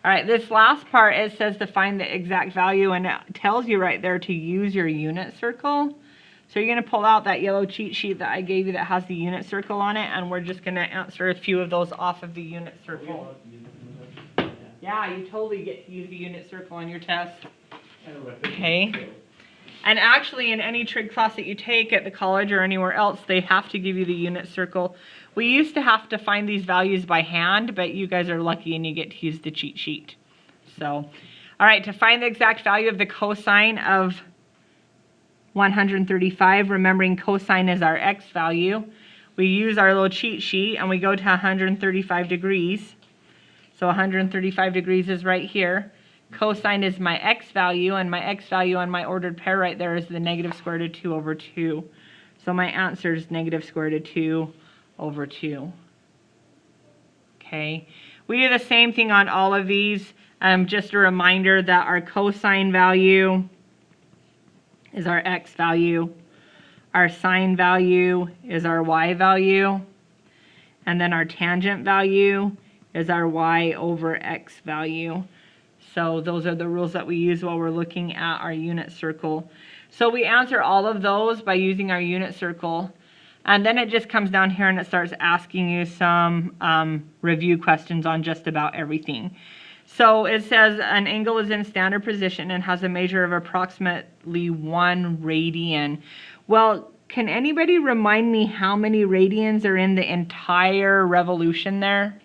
All right, this last part, it says to find the exact value, and it tells you right there to use your unit circle. So you're going to pull out that yellow cheat sheet that I gave you that has the unit circle on it, and we're just going to answer a few of those off of the unit circle. Yeah, you totally get to use the unit circle on your test. Okay. And actually, in any trig class that you take at the college or anywhere else, they have to give you the unit circle. We used to have to find these values by hand, but you guys are lucky and you get to use the cheat sheet. So, all right, to find the exact value of the cosine of 135, remembering cosine is our x value, we use our little cheat sheet and we go to 135 degrees. So 135 degrees is right here. Cosine is my x value, and my x value on my ordered pair right there is the negative square root of 2 over 2. So my answer is negative square root of 2 over 2. Okay, we do the same thing on all of these. Just a reminder that our cosine value is our x value, our sine value is our y value, and then our tangent value is our y over x value. So those are the rules that we use while we're looking at our unit circle. So we answer all of those by using our unit circle. And then it just comes down here and it starts asking you some review questions on just about everything. So it says an angle is in standard position and has a measure of approximately 1 radian. Well, can anybody remind me how many radians are in the entire revolution there?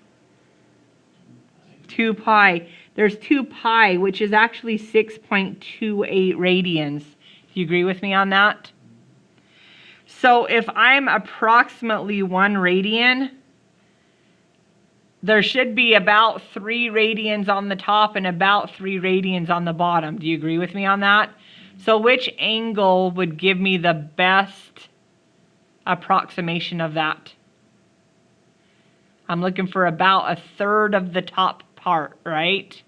2 pi. There's 2 pi, which is actually 6.28 radians. Do you agree with me on that? So if I'm approximately 1 radian, there should be about 3 radians on the top and about 3 radians on the bottom. Do you agree with me on that? So which angle would give me the best approximation of that? I'm looking for about 1/3 of the top part, right?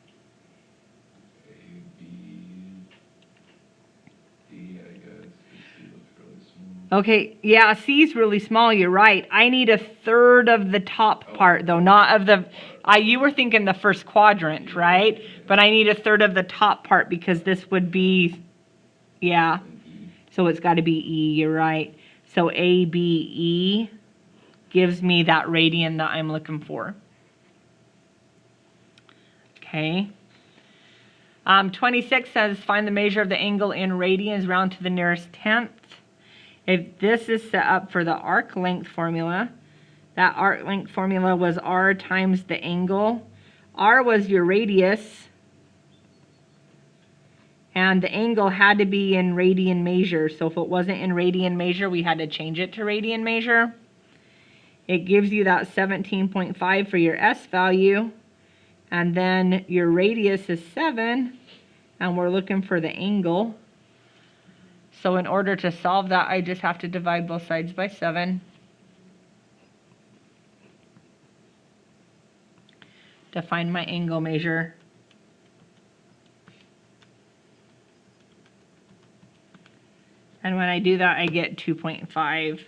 Okay, yeah, C is really small, you're right. I need 1/3 of the top part, though, not of the... you were thinking the first quadrant, right? But I need 1/3 of the top part because this would be... Yeah, so it's got to be E, you're right. So ABE gives me that radian that I'm looking for. Okay. 26 says find the measure of the angle in radians round to the nearest tenth. If this is set up for the arc length formula, that arc length formula was r times the angle. R was your radius, and the angle had to be in radian measure. So if it wasn't in radian measure, we had to change it to radian measure. It gives you that 17.5 for your S value, and then your radius is 7, and we're looking for the angle. So in order to solve that, I just have to divide both sides by 7. To find my angle measure. And when I do that, I get 2.5.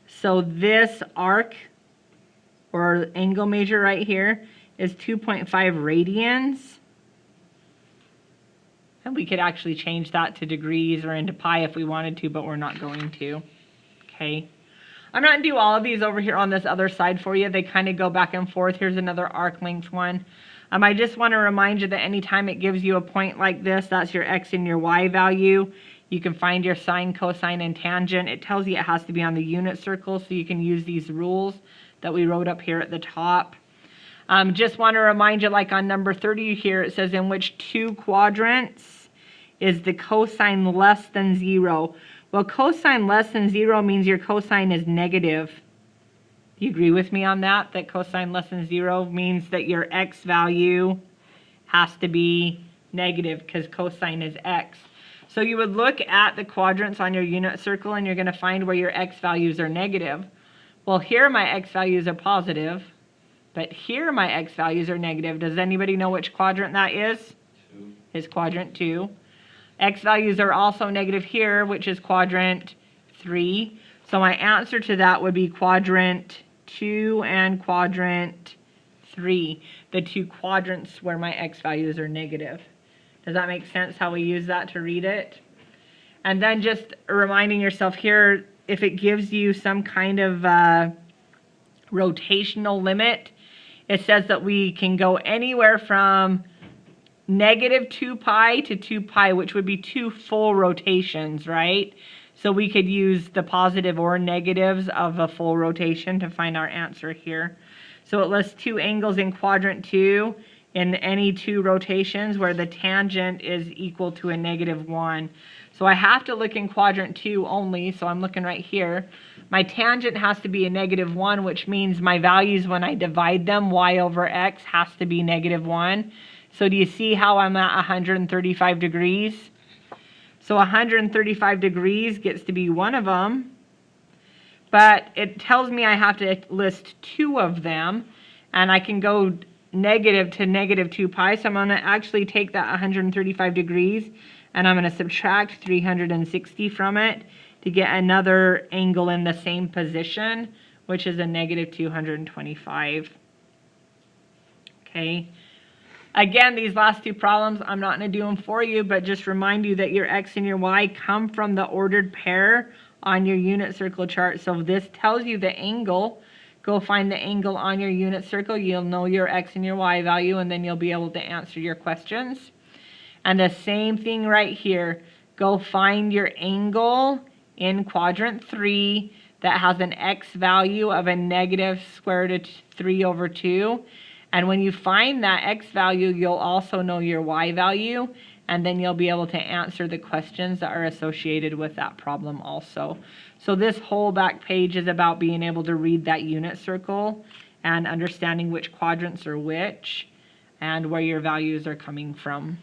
So this arc, or angle measure right here, is 2.5 radians. And we could actually change that to degrees or into pi if we wanted to, but we're not going to. Okay. I'm not going to do all of these over here on this other side for you. They kind of go back and forth. Here's another arc length one. I just want to remind you that anytime it gives you a point like this, that's your x and your y value. You can find your sine, cosine, and tangent. It tells you it has to be on the unit circle, so you can use these rules that we wrote up here at the top. Just want to remind you, like on number 30 here, it says in which 2 quadrants is the cosine less than 0. Well, cosine less than 0 means your cosine is negative. Do you agree with me on that? That cosine less than 0 means that your x value has to be negative because cosine is x. So you would look at the quadrants on your unit circle and you're going to find where your x values are negative. Well, here my x values are positive, but here my x values are negative. Does anybody know which quadrant that is? 2. It's quadrant 2. X values are also negative here, which is quadrant 3. So my answer to that would be quadrant 2 and quadrant 3, the 2 quadrants where my x values are negative. Does that make sense how we use that to read it? And then just reminding yourself here, if it gives you some kind of rotational limit, it says that we can go anywhere from negative 2 pi to 2 pi, which would be 2 full rotations, right? So we could use the positive or negatives of a full rotation to find our answer here. So it lists 2 angles in quadrant 2 in any 2 rotations where the tangent is equal to a negative 1. So I have to look in quadrant 2 only, so I'm looking right here. My tangent has to be a negative 1, which means my values when I divide them, y over x, has to be negative 1. So do you see how I'm at 135 degrees? So 135 degrees gets to be one of them, but it tells me I have to list 2 of them, and I can go negative to negative 2 pi, so I'm going to actually take that 135 degrees, and I'm going to subtract 360 from it to get another angle in the same position, which is a negative 225. Okay. Again, these last 2 problems, I'm not going to do them for you, but just remind you that your x and your y come from the ordered pair on your unit circle chart. So if this tells you the angle, go find the angle on your unit circle. You'll know your x and your y value, and then you'll be able to answer your questions. And the same thing right here. Go find your angle in quadrant 3 that has an x value of a negative square root of 3 over 2. And when you find that x value, you'll also know your y value, and then you'll be able to answer the questions that are associated with that problem also. So this whole back page is about being able to read that unit circle and understanding which quadrants are which and where your values are coming from.